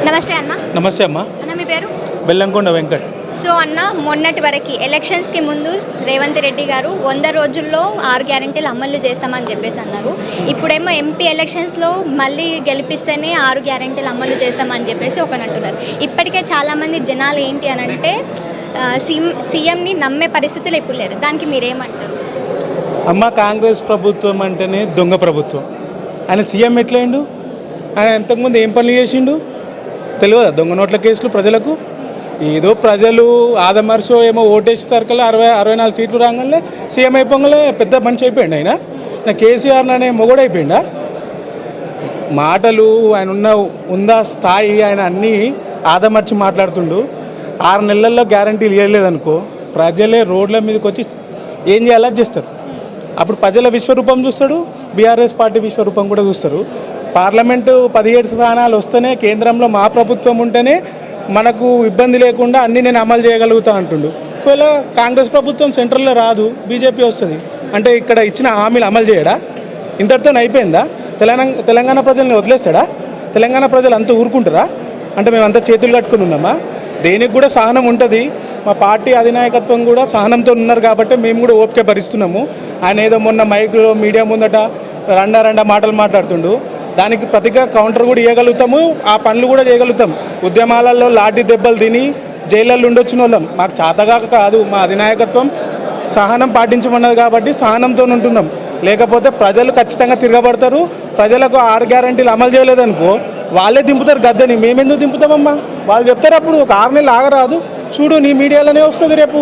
నమస్తే అన్న. నమస్తే అమ్మ. అన్న మీ పేరు? బెల్లంకొండ వెంకట్. సో అన్న, మొన్నటి వరకు ఎలక్షన్స్కి ముందు రేవంత్ రెడ్డి గారు 100 రోజుల్లో 6 గ్యారెంటీలు అమలు చేస్తామని చెప్పేసి అన్నారు. ఇప్పుడేమో ఎంపీ ఎలక్షన్స్లో మళ్ళీ గెలిపిస్తేనే 6 గ్యారెంటీలు అమలు చేస్తామని చెప్పేసి అంటున్నారు. ఇప్పటికే చాలామంది జనాలు ఏంటి అని అంటే సీఎంని నమ్మే పరిస్థితులు ఇప్పుడు లేరు. దానికి మీరేమంటారు? అమ్మ, కాంగ్రెస్ ప్రభుత్వం అంటేనే దొంగ ప్రభుత్వం. ఆయన సీఎం ఎట్లయిండు? ఆయన ఇంతకుముందు ఏం పనులు చేసిండు తెలియదా? దొంగ నోట్ల కేసులు ప్రజలకు ఏదో ప్రజలు ఆదమర్శో ఏమో ఓటేసి తరకల్లో 64 సీట్లు రాగానే సీఎం అయిపోగానే పెద్ద మనిషి అయిపోయిండు. ఆయన నా కేసీఆర్ అనే మొగోడైపోయిండా? మాటలు ఆయన ఉందా స్థాయి, ఆయన అన్నీ ఆదమర్చి మాట్లాడుతుండు. 6 నెలల్లో గ్యారంటీలు ఇవ్వలేదనుకో, ప్రజలే రోడ్ల మీదకి వచ్చి ఏం చేయాలో చేస్తారు. అప్పుడు ప్రజల విశ్వరూపం చూస్తాడు, బీఆర్ఎస్ పార్టీ విశ్వరూపం కూడా చూస్తారు. పార్లమెంటు 17 స్థానాలు వస్తేనే, కేంద్రంలో మా ప్రభుత్వం ఉంటేనే మనకు ఇబ్బంది లేకుండా అన్నీ నేను అమలు చేయగలుగుతా అంటుండు. ఒకవేళ కాంగ్రెస్ ప్రభుత్వం సెంట్రల్లో రాదు, బీజేపీ వస్తుంది అంటే ఇక్కడ ఇచ్చిన హామీలు అమలు చేయడా? ఇంతటితో అయిపోయిందా? తెలంగాణ ప్రజల్ని వదిలేస్తాడా? తెలంగాణ ప్రజలు అంతా ఊరుకుంటారా? అంటే మేమంతా చేతులు కట్టుకుని ఉన్నామా? దేనికి కూడా సహనం ఉంటుంది. మా పార్టీ అధినాయకత్వం కూడా సహనంతో ఉన్నారు కాబట్టి మేము కూడా ఓపిక భరిస్తున్నాము. ఆయన ఏదో మొన్న మైక్లో మీడియా ముందట రండా మాటలు మాట్లాడుతుండు. దానికి ప్రతిగా కౌంటర్ కూడా ఇవ్వగలుగుతాము, ఆ పనులు కూడా చేయగలుగుతాం. ఉద్యమాలలో లాఠీ దెబ్బలు తిని జైళ్ళల్లో ఉండొచ్చిన వాళ్ళం. మాకు చేతగాక కాదు, మా అధినాయకత్వం సహనం పాటించమన్నది కాబట్టి సహనంతో ఉంటున్నాం. లేకపోతే ప్రజలు ఖచ్చితంగా తిరగబడతారు. ప్రజలకు 6 గ్యారెంటీలు అమలు చేయలేదనుకో వాళ్ళే దింపుతారు గద్దని. మేమెందుకు దింపుతామమ్మా? వాళ్ళు చెప్తారు అప్పుడు ఒక 6 నెలలు ఆగరాదు, చూడు నీ మీడియాలోనే వస్తుంది. రేపు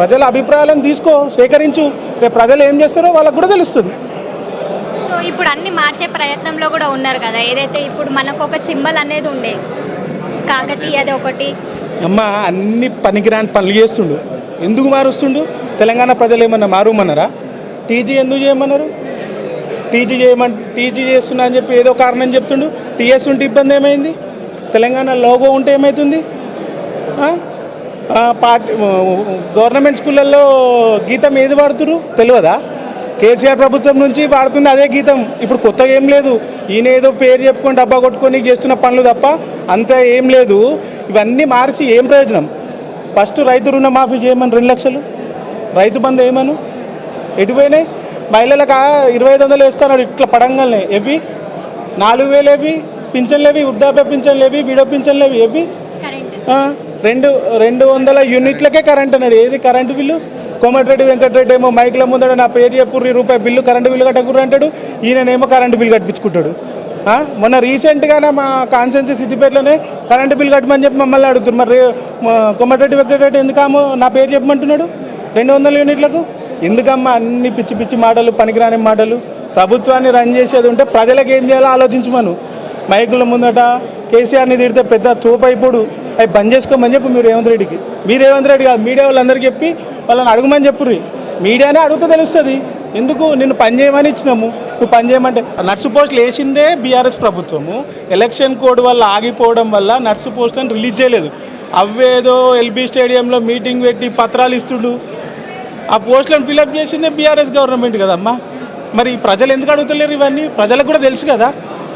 ప్రజల అభిప్రాయాలను తీసుకో, సేకరించు. రేపు ప్రజలు ఏం చేస్తారో వాళ్ళకు కూడా తెలుస్తుంది. సో ఇప్పుడు అన్ని మార్చే ప్రయత్నంలో కూడా ఉన్నారు కదా. ఏదైతే ఇప్పుడు మనకు ఒక సింబల్ అనేది ఉండే కాకతీయ, అది ఒకటి. అమ్మ, అన్ని పనికిరాని పనులు చేస్తుండు. ఎందుకు మారుస్తుండు? తెలంగాణ ప్రజలు ఏమన్నా మారుమన్నారా? టీజీ ఎందుకు చేయమన్నారు? టీజీ చేస్తున్నా అని చెప్పి ఏదో కారణం చెప్తుండు. టీఎస్ ఉంటే ఇబ్బంది ఏమైంది? తెలంగాణ లోగో ఉంటే ఏమవుతుంది? పార్టీ గవర్నమెంట్ స్కూళ్ళల్లో గీతం ఏది వాడుతురు తెలియదా? కేసీఆర్ ప్రభుత్వం నుంచి వాడుతుంది అదే గీతం. ఇప్పుడు కొత్తగా ఏం లేదు. ఈయన ఏదో పేరు చెప్పుకొని డబ్బా కొట్టుకొని చేస్తున్న పనులు తప్ప అంతా ఏం లేదు. ఇవన్నీ మార్చి ఏం ప్రయోజనం? ఫస్ట్ రైతు రుణమాఫీ చేయమని 2 లక్షలు, రైతు బంధు ఏమను ఎటుపోయినాయి? మహిళలకు 2500 వేస్తున్నాడు ఇట్లా పడంగానే. ఎవి 4000 ఏవి? పింఛన్లు ఏవి? వృద్ధాప్య పింఛన్లు ఏవి? విడో పింఛన్లు ఏవి? ఏవి 200 యూనిట్లకే కరెంట్ అన్నాడు. ఏది కరెంటు బిల్లు? కోమటిరెడ్డి వెంకటరెడ్డి ఏమో మైకుల ముందర నా పేరు చెప్పుర్రి రూపాయి బిల్లు, కరెంటు బిల్లు కట్టకుర్రు అంటాడు. ఈయననేమో కరెంటు బిల్లు కట్టించుకుంటాడు. మొన్న రీసెంట్గానే మా కాన్స్టిట్యున్సీ సిద్దిపేటలోనే కరెంటు బిల్లు కట్టమని చెప్పి మమ్మల్ని అడుగుతారు. మరి కోమటిరెడ్డి వెంకటరెడ్డి ఎందుకమ్మో నా పేరు చెప్పమంటున్నాడు 200 యూనిట్లకు? ఎందుకమ్మా అన్ని పిచ్చి మాటలు, పనికిరాని మాటలు? ప్రభుత్వాన్ని రన్ చేసేది ఉంటే ప్రజలకు ఏం చేయాలో ఆలోచించమను. మైకుల ముందట కేసీఆర్ని తిడితే పెద్ద తోపైపోడు, అవి బంద్ చేసుకోమని చెప్పు మీరు రేవంత్ రెడ్డికి. మీరు రేవంత్ రెడ్డి కాదు, మీడియా వాళ్ళందరికీ చెప్పి వాళ్ళని అడగమని చెప్పుర్రి. మీడియానే అడుగుతూ తెలుస్తుంది. ఎందుకు నిన్ను పని చేయమని ఇచ్చినాము, నువ్వు పని చేయమంటే. నర్సు పోస్టులు వేసిందే బీఆర్ఎస్ ప్రభుత్వము. ఎలక్షన్ కోడ్ వల్ల ఆగిపోవడం వల్ల నర్సు పోస్టులను రిలీజ్ చేయలేదు. అవేదో ఎల్బీ స్టేడియంలో మీటింగ్ పెట్టి పత్రాలు ఇస్తుడు. ఆ పోస్టులను ఫిలప్ చేసిందే బీఆర్ఎస్ గవర్నమెంట్ కదమ్మా. మరి ప్రజలు ఎందుకు అడుగుతలేరు ఇవన్నీ? ప్రజలకు కూడా తెలుసు కదా.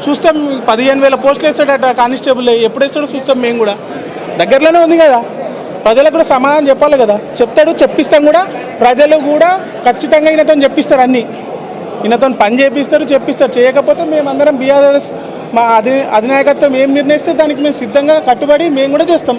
చూస్తాం, 15,000 పోస్టులు వేస్తాడట కానిస్టేబుల్. ఎప్పుడు వేస్తాడో చూస్తాం మేము కూడా. దగ్గరలోనే ఉంది కదా. ప్రజలకు కూడా సమాధానం చెప్పాలి కదా. చెప్తాడు, చెప్పిస్తాం కూడా. ప్రజలు కూడా ఖచ్చితంగా ఈయనతో చెప్పిస్తారు. అన్నీ ఈయనతో పని చేపిస్తారు, చెప్పిస్తారు. చేయకపోతే మేమందరం బీఆర్ఎస్ మా అధినాయకత్వం ఏం నిర్ణయిస్తే దానికి మేము సిద్ధంగా కట్టుబడి మేము కూడా చేస్తాం.